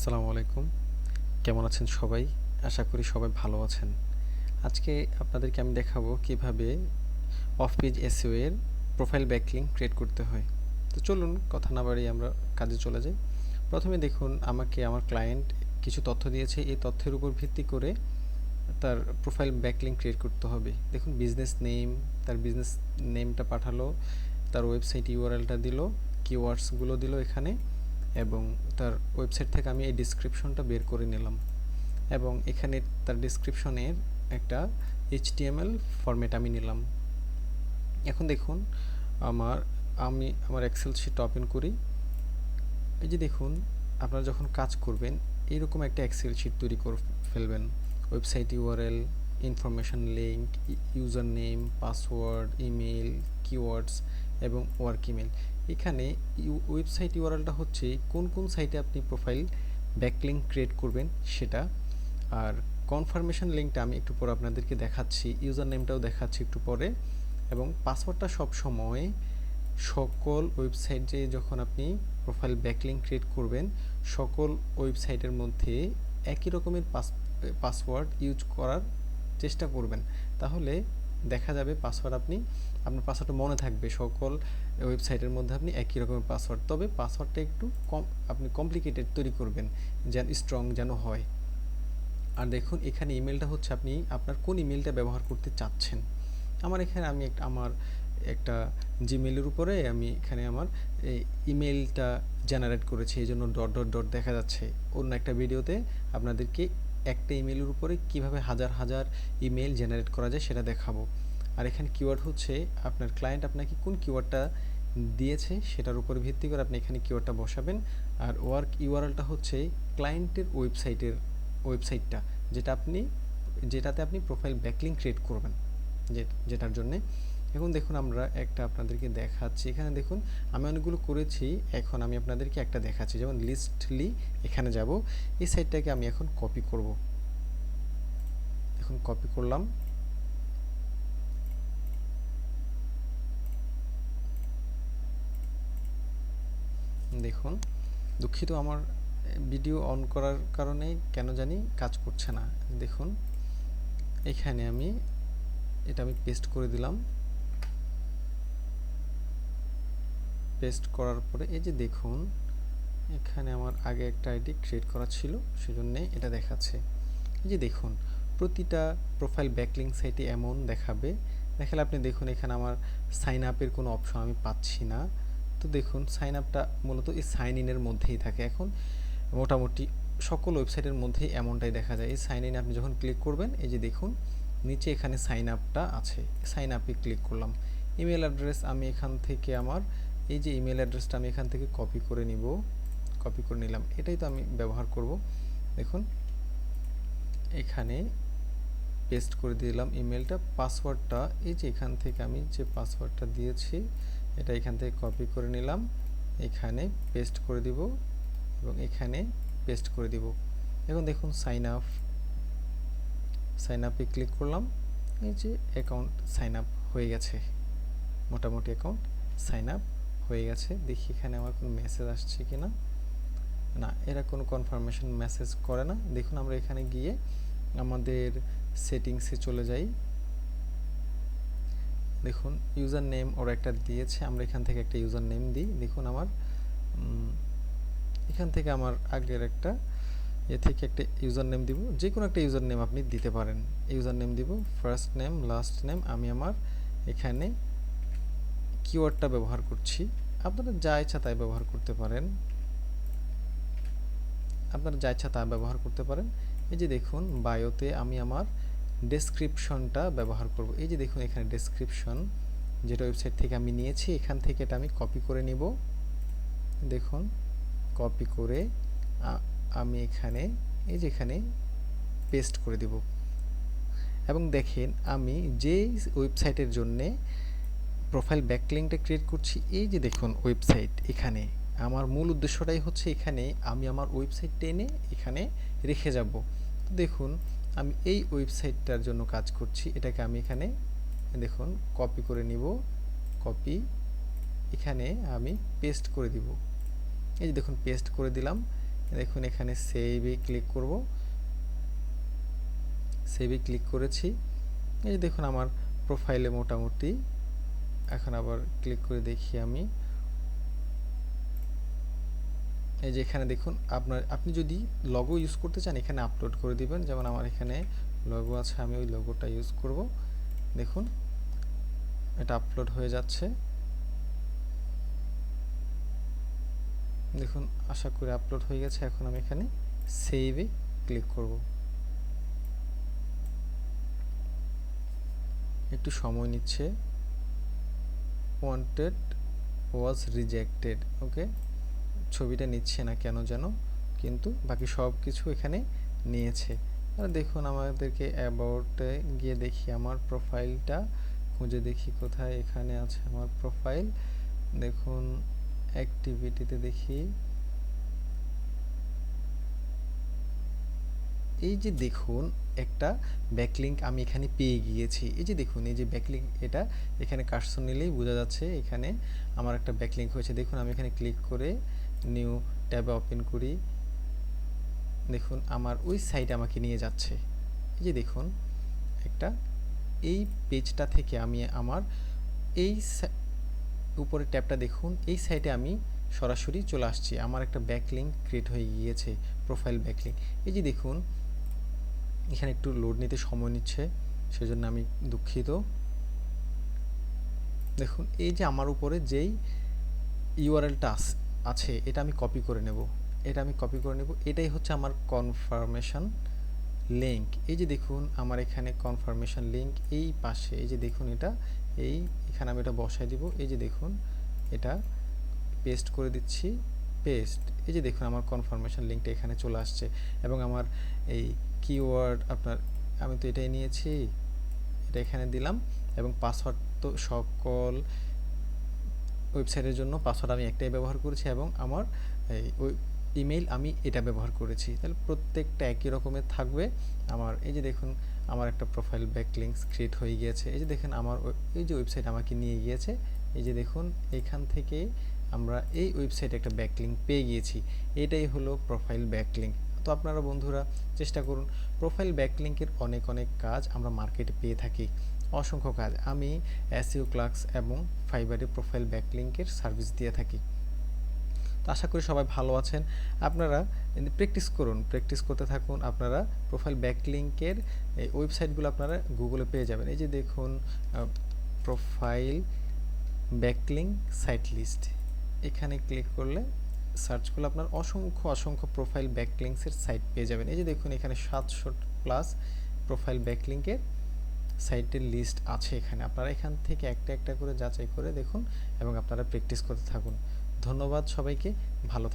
আসসালামু আলাইকুম। কেমন আছেন সবাই? আশা করি সবাই ভালো আছেন। আজকে আপনাদেরকে আমি দেখাবো কিভাবে অফ পেজ এসইও এর প্রোফাইল ব্যাকলিংক ক্রিয়েট করতে হয়। তো চলুন কথা না বাড়িয়ে আমরা কাজে চলে যাই। প্রথমে দেখুন আমাকে আমার ক্লায়েন্ট কিছু তথ্য দিয়েছে। এই তথ্যের উপর ভিত্তি করে তার প্রোফাইল ব্যাকলিংক ক্রিয়েট করতে হবে। দেখুন বিজনেস নেম, তার বিজনেস নেমটা পাঠালো, তার ওয়েবসাইট ইউআরএলটা দিল, কিওয়ার্ডসগুলো দিল এখানে, এবং তার ওয়েবসাইট থেকে আমি এই ডেসক্রিপশনটা বের করে নিলাম এবং এখানে তার ডেসক্রিপশনের একটা HTML ফরম্যাট আমি নিলাম। এখন দেখুন আমি আমার এক্সেল শিট ওপেন করি। এই যে দেখুন, আপনারা যখন কাজ করবেন এইরকম একটা এক্সেল শিট তৈরি করে ফেলবেন। Website URL, information link, user name, password, email, keywords এবং ওয়ার্ক ইমেল। এখানে ওয়েবসাইট ইউআরএলটা হচ্ছে কোন সাইটে আপনি প্রোফাইল ব্যাকলিংক ক্রিয়েট করবেন সেটা, আর কনফার্মেশন লিঙ্কটা আমি একটু পরে আপনাদেরকে দেখাচ্ছি, ইউজার নেমটাও দেখাচ্ছি একটু পরে, এবং পাসওয়ার্ডটা সব সময় সকল ওয়েবসাইটে যখন আপনি প্রোফাইল ব্যাকলিংক ক্রিয়েট করবেন সকল ওয়েবসাইটের মধ্যে একই রকমের পাসওয়ার্ড ইউজ করার চেষ্টা করবেন। তাহলে দেখা যাবে আপনার পাসওয়ার্ডটা মনে থাকবে সকল ওয়েবসাইটের মধ্যে আপনি একই রকমের পাসওয়ার্ড। তবে পাসওয়ার্ডটা একটু আপনি কমপ্লিকেটেড তৈরি করবেন, যেন স্ট্রং যেন হয়। আর দেখুন এখানে ইমেলটা হচ্ছে আপনি আপনার কোন ইমেলটা ব্যবহার করতে চাচ্ছেন। আমি আমার একটা জিমেইলের উপরে আমি এখানে আমার ইমেলটা জেনারেট করেছি, এই জন্য ডট ডট ডট দেখা যাচ্ছে। অন্য একটা ভিডিওতে আপনাদেরকে একটা ইমেলের উপরে কিভাবে হাজার হাজার ইমেল জেনারেট করা যায় সেটা দেখাবো। আর এখানে কিওয়ার্ড হচ্ছে আপনার ক্লায়েন্ট আপনাকে কোন কিওয়ার্ডটা দিয়েছে সেটার উপর ভিত্তি করে আপনি এখানে কিওয়ার্ডটা বসাবেন। আর ওয়ার্ক ইউআরএলটা হচ্ছে ক্লায়েন্টের ওয়েবসাইটটা যেটাতে আপনি প্রোফাইল ব্যাকলিংক ক্রিয়েট করবেন, যেটার জন্যে। এখন দেখুন আমরা একটা আপনাদেরকে দেখাচ্ছি। এখানে দেখুন আমি অনেকগুলো করেছি, এখন আমি আপনাদেরকে একটা দেখাচ্ছি। যেমন লিস্টলি, এখানে যাব, এই সাইটটাকে আমি এখন কপি করব। এখন কপি করলাম। দেখুন দুঃখিত, আমার ভিডিও অন করার কারণে কেন জানি কাজ করছে না। দেখুন এখানে আমি পেস্ট করে দিলাম। পেস্ট করার পরে এই যে দেখুন এখানে আমার আগে একটা আইডি ক্রিয়েট করা ছিল, সেজন্য এটা দেখাচ্ছে। এই যে দেখুন প্রতিটা প্রোফাইল ব্যাকলিংক সাইটে এমন দেখালে আপনি দেখুন এখানে আমার সাইন আপের কোনো অপশন আমি পাচ্ছি না। তো দেখুন সাইন আপটা মূলত এই সাইন ইনের মধ্যেই থাকে। এখন মোটামুটি সকল ওয়েবসাইটের মধ্যেই এমনটাই দেখা যায়। এই সাইন ইন আপনি যখন ক্লিক করবেন, এই যে দেখুন নিচে এখানে সাইন আপটা আছে, সাইন আপে ক্লিক করলাম। ইমেল অ্যাড্রেস আমি এখান থেকে এই যে ইমেল অ্যাড্রেসটা আমি এখান থেকে কপি করে নিলাম, এটাই তো আমি ব্যবহার করব। দেখুন এখানে পেস্ট করে দিলাম ইমেলটা। পাসওয়ার্ডটা এই যে এখান থেকে আমি যে পাসওয়ার্ডটা দিয়েছি এটা এখান থেকে কপি করে নিলাম, এখানে পেস্ট করে দিব এবং এখানে পেস্ট করে দিব। এখন দেখুন সাইন আপে ক্লিক করলাম, এই যে অ্যাকাউন্ট সাইন আপ হয়ে গেছে, মোটামুটি অ্যাকাউন্ট সাইন আপ হয়ে গেছে। দেখি এখানে আমার কোনো মেসেজ আসছে কিনা। না, এরা কোনো কনফার্মেশন মেসেজ করে না। দেখুন আমরা এখানে গিয়ে আমাদের সেটিংসে চলে যাই। দেখুন ইউজার নেম ওরা একটা দিয়েছে, আমরা এখান থেকে একটা ইউজার নেম দিই। দেখুন এখান থেকে আমার আগের একটা থেকে একটা ইউজার নেম দিব, যে কোনো একটা ইউজার নেম আপনি দিতে পারেন। ইউজার নেম দিব, ফার্স্ট নেম, লাস্ট নেম। আমি আমার এখানে কিওয়ার্ডটা ব্যবহার করছি, আপনারা যা ইচ্ছা তাই ব্যবহার করতে পারেন। এই যে দেখুন বায়োতে আমি আমার ডেসক্রিপশনটা ব্যবহার করব। এই যে দেখুন এখানে ডেসক্রিপশন, যেটা ওয়েবসাইট থেকে আমি নিয়েছি, এখান থেকে এটা আমি কপি করে নিব। দেখুন কপি করে আমি এখানে পেস্ট করে দিব। এবং দেখেন আমি যে ওয়েবসাইটের জন্যে প্রোফাইল ব্যাকলিংকটা ক্রিয়েট করছি, এই যে দেখুন ওয়েবসাইট, এখানে আমার মূল উদ্দেশ্যটাই হচ্ছে এখানে আমি আমার ওয়েবসাইট টেনে এখানে রেখে যাব। তো দেখুন আমি এই ওয়েবসাইটটার জন্য কাজ করছি, এটাকে আমি এখানে দেখুন কপি করে নিব, কপি এখানে আমি পেস্ট করে দিব। এই যে দেখুন পেস্ট করে দিলাম। দেখুন এখানে সেভে ক্লিক করব, সেভে ক্লিক করেছি। এই যে দেখুন আমার প্রোফাইলে মোটামুটি, এখন আবার ক্লিক করে দেখি আমি, এই যে এখানে দেখুন আপনি যদি লোগো ইউজ করতে চান এখানে আপলোড করে দিবেন। যেমন আমার এখানে লোগো আছে, আমি ওই লোগোটা ইউজ করব। দেখুন এটা আপলোড হয়ে যাচ্ছে, দেখুন আশা করি আপলোড হয়ে গেছে। এখন আমি এখানে সেভে ক্লিক করব। একটু সময় নিচ্ছে। ওয়ান্টেড ওয়াজ রিজেক্টেড, ওকে, ছবিটা নিচ্ছে না কেন যেন, কিন্তু বাকি সব কিছু এখানে নিয়েছে। আর দেখুন আমাদেরকে অ্যাবাউটে গিয়ে দেখি আমার প্রোফাইলটা, খুঁজে দেখি কোথায়, এখানে আছে আমার প্রোফাইল। দেখুন অ্যাক্টিভিটিতে দেখি, এই যে দেখুন একটা ব্যাকলিঙ্ক আমি এখানে পেয়ে গিয়েছি। এই যে দেখুন এই যে ব্যাকলিঙ্ক, এটা এখানে কার্সর নিলেই বোঝা যাচ্ছে এখানে আমার একটা ব্যাকলিঙ্ক হয়েছে। দেখুন আমি এখানে ক্লিক করে নিউ ট্যাবে ওপেন করি, দেখুন আমার ওই সাইটে আমাকে নিয়ে যাচ্ছে। এই যে দেখুন একটা, এই পেজটা থেকে আমি আমার এই উপরে ট্যাবটা দেখুন, এই সাইটে আমি সরাসরি চলে আসছি, আমার একটা ব্যাকলিঙ্ক ক্রিয়েট হয়ে গিয়েছে, প্রোফাইল ব্যাকলিঙ্ক। এই যে দেখুন এখানে একটু লোড নিতে সময় নিচ্ছে, সেজন্য আমি দুঃখিত। দেখুন এই যে আমার উপরে যেই ইউআরএলটা আছে এটা আমি কপি করে নেব, এটাই হচ্ছে আমার কনফার্মেশন লিঙ্ক। এই যে দেখুন আমার এখানে কনফার্মেশন লিঙ্ক এই পাশে, এই যে দেখুন এটা, এখানে আমি এটা বসাই দিব। এই যে দেখুন এটা পেস্ট করে দিচ্ছি, পেস্ট। এই যে দেখুন আমার কনফার্মেশন লিঙ্কটা এখানে চলে আসছে, এবং আমার এই কিওয়ার্ড আমি তো এটাই নিয়েছি, এটা এখানে দিলাম, এবং পাসওয়ার্ড তো সকল ওয়েবসাইটের জন্য পাসওয়ার্ড আমি একটাই ব্যবহার করেছি, এবং আমার ওই ইমেইল আমি এটা ব্যবহার করেছি। তাহলে প্রত্যেকটা একই রকমের থাকবে আমার। এই যে দেখুন আমার একটা প্রোফাইল ব্যাকলিঙ্কস ক্রিয়েট হয়ে গিয়েছে। এই যে দেখুন আমার এই যে ওয়েবসাইট আমাকে নিয়ে গিয়েছে। এই যে দেখুন এখান থেকে আমরা এই ওয়েবসাইটে একটা ব্যাকলিঙ্ক পেয়ে গিয়েছি। এটাই হলো প্রোফাইল ব্যাকলিঙ্ক। তো আপনারা বন্ধুরা চেষ্টা করুন, প্রোফাইল ব্যাকলিঙ্কের অনেক অনেক কাজ আমরা মার্কেটে পেয়ে থাকি, অসংখ্য কাজ। আমি এসইও ক্লার্কস এবং ফাইবারে প্রোফাইল ব্যাকলিঙ্কের সার্ভিস দিয়ে থাকি। তো আশা করি সবাই ভালো আছেন। আপনারা প্র্যাকটিস করুন, প্র্যাকটিস করতে থাকুন। আপনারা প্রোফাইল ব্যাকলিঙ্কের এই ওয়েবসাইটগুলো আপনারা গুগলে পেয়ে যাবেন। এই যে দেখুন প্রোফাইল ব্যাকলিঙ্ক সাইট লিস্ট, এখানে ক্লিক করলে সার্চ করলে আপনার অসংখ্য প্রোফাইল ব্যাকলিঙ্কসের সাইট পেয়ে যাবেন। এই যে দেখুন এখানে 700 প্লাস প্রোফাইল ব্যাকলিঙ্কের সাইটের লিস্ট আছে এখানে। আপনারা এখান থেকে একটা একটা করে যাচাই করে দেখুন, এবং আপনারা প্র্যাকটিস করতে থাকুন। ধন্যবাদ সবাইকে, ভালো থাকুন।